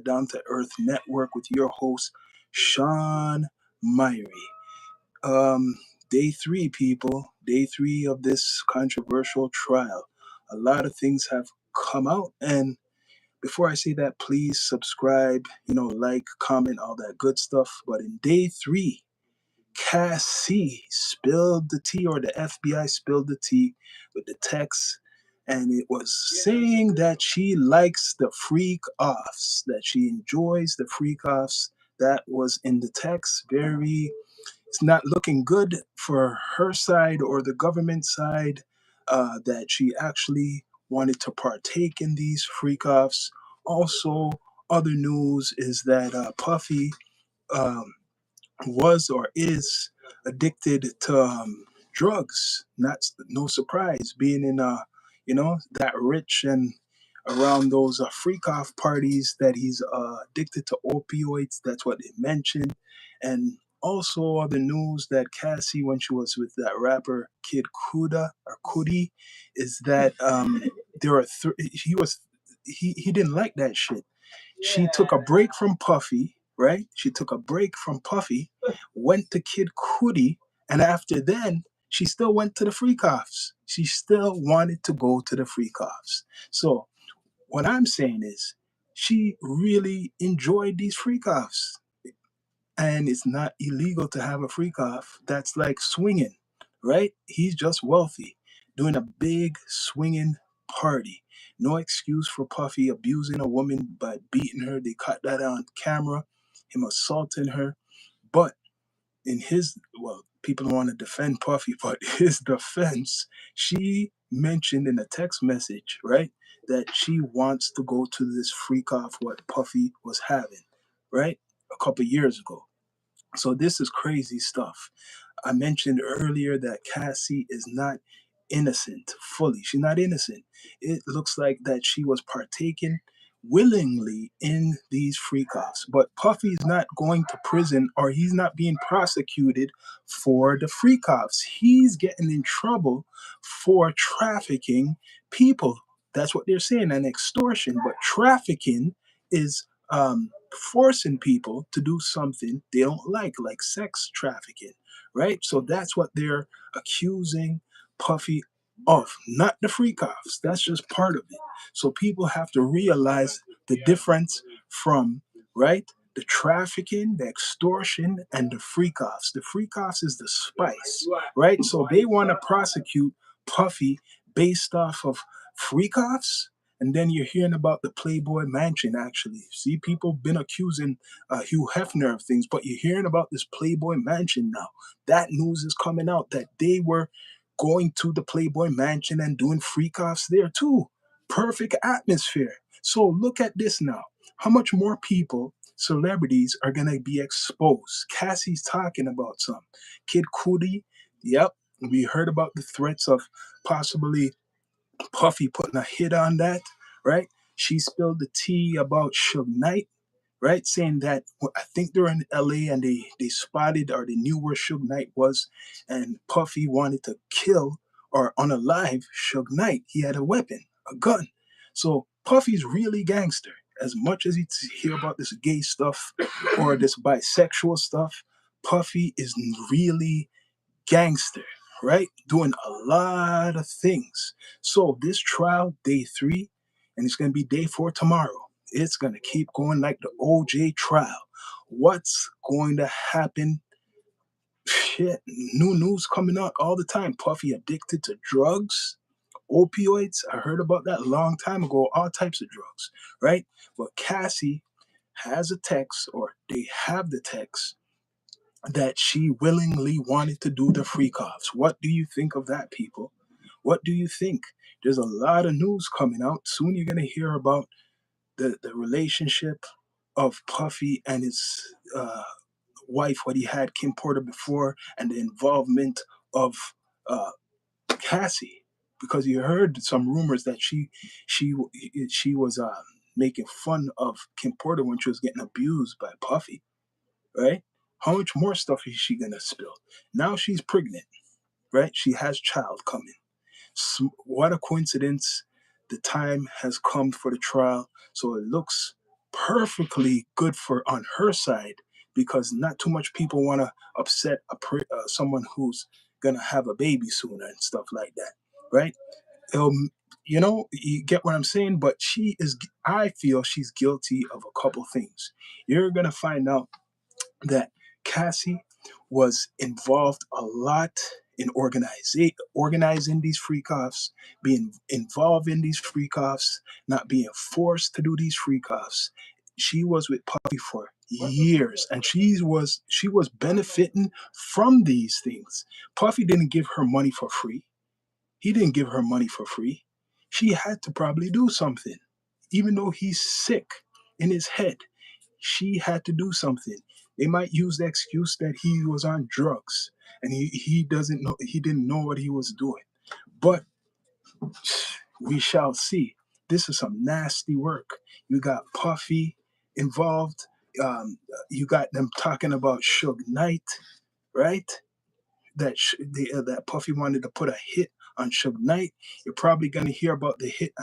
Down to Earth Network with your host, Sean Myrie. Um, Day three, people. Day three of this controversial trial. A lot of things have come out, and before I say that, please subscribe, like, comment, all that good stuff. But in day three, Cassie spilled the tea, or the FBI spilled the tea with the text, and it was saying that she likes the freak offs, that she enjoys the freak offs. That was in the text. It's not looking good for her side or the government side, that she actually wanted to partake in these freak offs. Also, other news is that Puffy. Um, was or is addicted to drugs. Not no surprise, being in that rich and around those freak off parties, that he's addicted to opioids. That's what they mentioned, and also other news that Cassie, when she was with that rapper Kid Kuda or Kudi, is that there are he didn't like that shit. She took a break from Puffy, right? She took a break from Puffy, went to Kid Cudi, and after then, she still went to the freak offs. She still wanted to go to the freak offs. So, what I'm saying is, she really enjoyed these freak offs. And it's not illegal to have a freak off. That's like swinging, right? He's just wealthy, doing a big swinging party. No excuse for Puffy abusing a woman by beating her. They caught that on camera, him assaulting her. But in his, well, people want to defend Puffy, but his defense, she mentioned in a text message, right, that she wants to go to this freak off what Puffy was having, right, a couple years ago. So this is crazy stuff. I mentioned earlier that Cassie is not innocent fully. She's not innocent. It looks like that she was partaking willingly in these freak offs. But Puffy's not going to prison, or he's not being prosecuted for the freak offs. He's getting in trouble for trafficking people. That's what they're saying, an extortion. But trafficking is forcing people to do something they don't like sex trafficking, right? So that's what they're accusing Puffy of, not the freak offs. That's just part of it. So people have to realize the difference from, right, the trafficking, the extortion, and the freak offs. The freak offs is the spice, right? So they want to prosecute Puffy based off of freak offs, and then you're hearing about the Playboy Mansion, actually. See, people been accusing Hugh Hefner of things, but you're hearing about this Playboy Mansion now. That news is coming out that they were going to the Playboy Mansion and doing freak offs there too. Perfect atmosphere. So look at this now. How much more people, celebrities, are going to be exposed? Cassie's talking about some. Kid Cudi, yep. We heard about the threats of possibly Puffy putting a hit on that, right? She spilled the tea about Suge Knight, right? Saying that, well, I think they're in LA and they spotted, or they knew where Suge Knight was, and Puffy wanted to kill or unalive Suge Knight. He had a weapon, a gun. So Puffy's really gangster. As much as you hear about this gay stuff or this bisexual stuff, Puffy is really gangster, right? Doing a lot of things. So this trial, day three, and it's going to be day four tomorrow. It's going to keep going like the OJ trial. What's going to happen? Shit, new news coming out all the time. Puffy addicted to drugs, opioids. I heard about that a long time ago. All types of drugs, right? But Cassie has a text, or they have the text, that she willingly wanted to do the freak offs. What do you think of that, people? What do you think? There's a lot of news coming out. Soon you're going to hear about the relationship of Puffy and his wife, what he had, Kim Porter, before, and the involvement of uh, Cassie. Because you heard some rumors that she she was making fun of Kim Porter when she was getting abused by Puffy, right? How much more stuff is she gonna spill? Now she's pregnant, right? She has child coming. What a coincidence. The time has come for the trial. So it looks perfectly good for on her side because not too much people want to upset someone who's gonna have a baby soon and stuff like that, right? um, you get what I'm saying. But I feel she's guilty of a couple things. You're gonna find out that Cassie was involved a lot in organizing these freak offs, being involved in these freak offs, not being forced to do these freak offs. She was with Puffy for years, and she was benefiting from these things. Puffy didn't give her money for free. He didn't give her money for free. She had to probably do something. Even though he's sick in his head, she had to do something. They might use the excuse that he was on drugs and he didn't know what he was doing. But we shall see. This is some nasty work. You got Puffy involved. You got them talking about Suge Knight, right? That Puffy wanted to put a hit on Suge Knight. You're probably gonna hear about the hit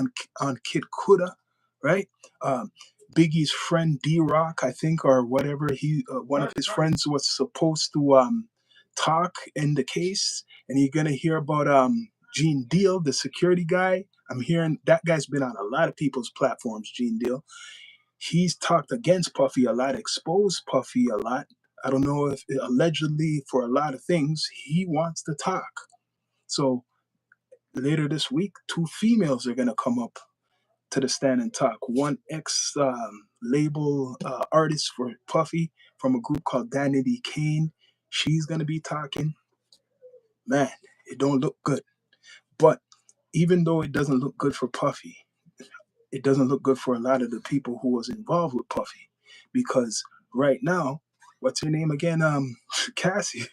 on Kid Kuda, right? Um, Biggie's friend D Rock, I think, or whatever, one of his friends was supposed to talk in the case, and you're gonna hear about Gene Deal, the security guy. I'm hearing that guy's been on a lot of people's platforms. Gene Deal, he's talked against Puffy a lot, exposed Puffy a lot. I don't know if allegedly for a lot of things he wants to talk. So later this week, two females are gonna come up to the stand and talk. One ex label artist for Puffy from a group called Danity Kane. She's gonna be talking. Man, it don't look good. But even though it doesn't look good for Puffy, it doesn't look good for a lot of the people who was involved with Puffy, because right now, what's her name again? Cassie.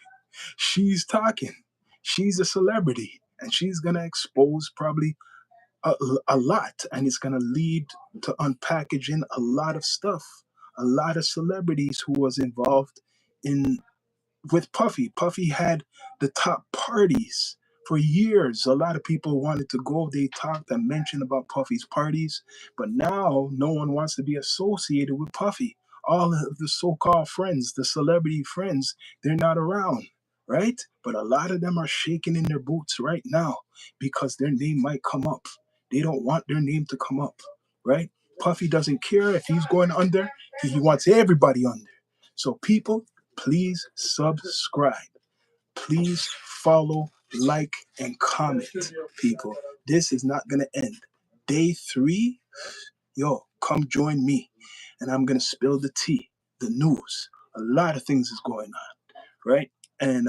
She's talking. She's a celebrity, and she's gonna expose probably a, a lot, and it's gonna lead to unpackaging a lot of stuff. A lot of celebrities who was involved in with Puffy. Puffy had the top parties for years. A lot of people wanted to go. They talked and mentioned about Puffy's parties, but now no one wants to be associated with Puffy. All of the so-called friends, the celebrity friends, they're not around, right? But a lot of them are shaking in their boots right now because their name might come up. They don't want their name to come up, right? Puffy doesn't care if he's going under. He wants everybody under. So people, please subscribe. Please follow, like, and comment, people. This is not going to end. Day 3, yo, come join me. And I'm going to spill the tea, the news. A lot of things is going on, right? And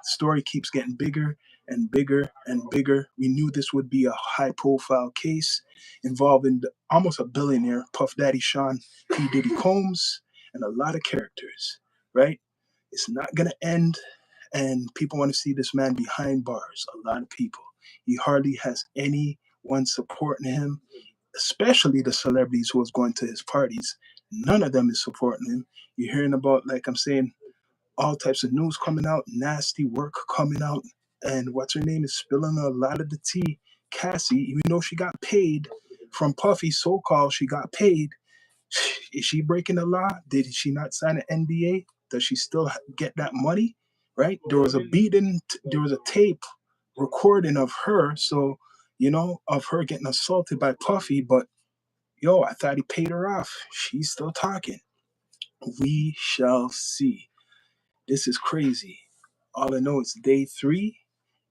story keeps getting bigger and bigger and bigger. We knew this would be a high profile case involving almost a billionaire, Puff Daddy Sean P. Diddy Combs, and a lot of characters, right? It's not going to end, and people want to see this man behind bars. A lot of people. He hardly has anyone supporting him, especially the celebrities who was going to his parties. None of them is supporting him. You're hearing about, like I'm saying, all types of news coming out, nasty work coming out, and what's her name is spilling a lot of the tea. Cassie, even though she got paid from Puffy, so called, she got paid. Is she breaking the law? Did she not sign an NDA? Does she still get that money? Right? There was a beating. There was a tape recording of her. So of her getting assaulted by Puffy. But yo, I thought he paid her off. She's still talking. We shall see. This is crazy. All I know is day 3,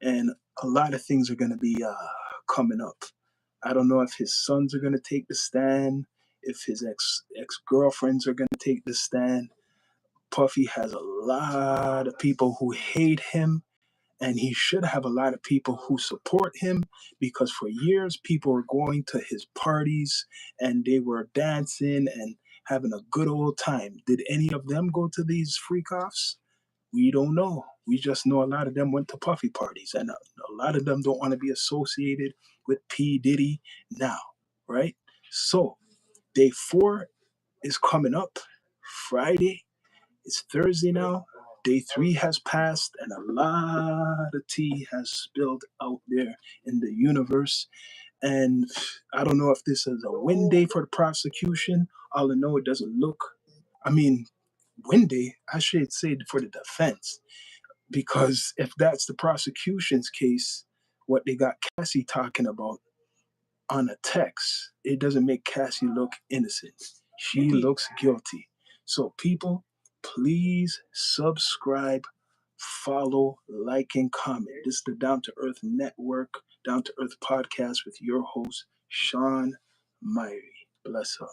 and a lot of things are going to be coming up. I don't know if his sons are going to take the stand, if his ex girlfriends are going to take the stand. Puffy has a lot of people who hate him, and he should have a lot of people who support him, because for years people were going to his parties and they were dancing and having a good old time. Did any of them go to these freak offs? We don't know. We just know a lot of them went to Puffy parties, and a lot of them don't want to be associated with P. Diddy now, right? So, day 4 is coming up Friday. It's Thursday now. Day 3 has passed, and a lot of tea has spilled out there in the universe. And I don't know if this is a win day for the prosecution. All I know, it doesn't look. I mean, win day. I should say for the defense, because if that's the prosecution's case, what they got Cassie talking about on a text, it doesn't make Cassie look innocent. She looks guilty. So, people, please subscribe, follow, like, and comment. This is the Down to Earth Network, Down to Earth podcast with your host, Sean Myrie. Bless up.